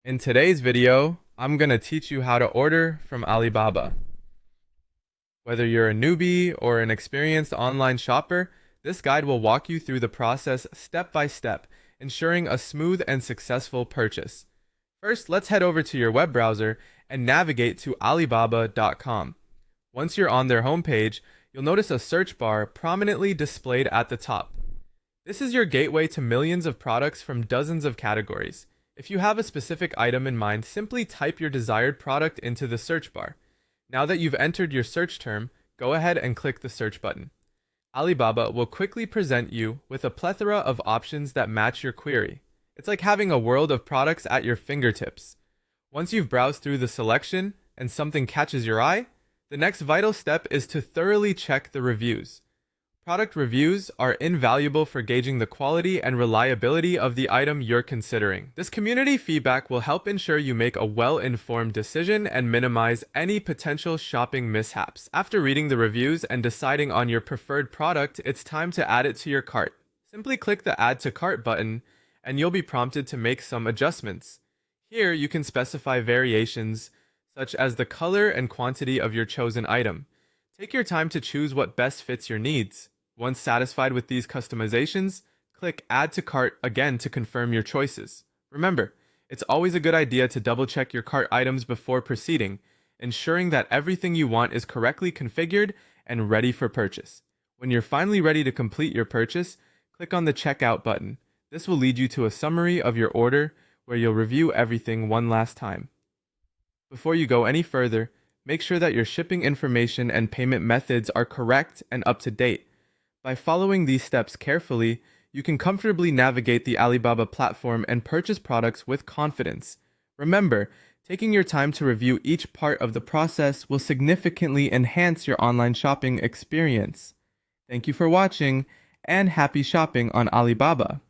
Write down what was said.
In today's video, I'm going to teach you how to order from Alibaba. Whether you're a newbie or an experienced online shopper, this guide will walk you through the process step by step, ensuring a smooth and successful purchase. First, let's head over to your web browser and navigate to Alibaba.com. Once you're on their homepage, you'll notice a search bar prominently displayed at the top. This is your gateway to millions of products from dozens of categories. If you have a specific item in mind, simply type your desired product into the search bar. Now that you've entered your search term, go ahead and click the search button. Alibaba will quickly present you with a plethora of options that match your query. It's like having a world of products at your fingertips. Once you've browsed through the selection and something catches your eye, the next vital step is to thoroughly check the reviews. Product reviews are invaluable for gauging the quality and reliability of the item you're considering. This community feedback will help ensure you make a well-informed decision and minimize any potential shopping mishaps. After reading the reviews and deciding on your preferred product, it's time to add it to your cart. Simply click the Add to Cart button, and you'll be prompted to make some adjustments. Here, you can specify variations, such as the color and quantity of your chosen item. Take your time to choose what best fits your needs. Once satisfied with these customizations, click Add to Cart again to confirm your choices. Remember, it's always a good idea to double-check your cart items before proceeding, ensuring that everything you want is correctly configured and ready for purchase. When you're finally ready to complete your purchase, click on the Checkout button. This will lead you to a summary of your order where you'll review everything one last time. Before you go any further, make sure that your shipping information and payment methods are correct and up to date. By following these steps carefully, you can comfortably navigate the Alibaba platform and purchase products with confidence. Remember, taking your time to review each part of the process will significantly enhance your online shopping experience. Thank you for watching, and happy shopping on Alibaba.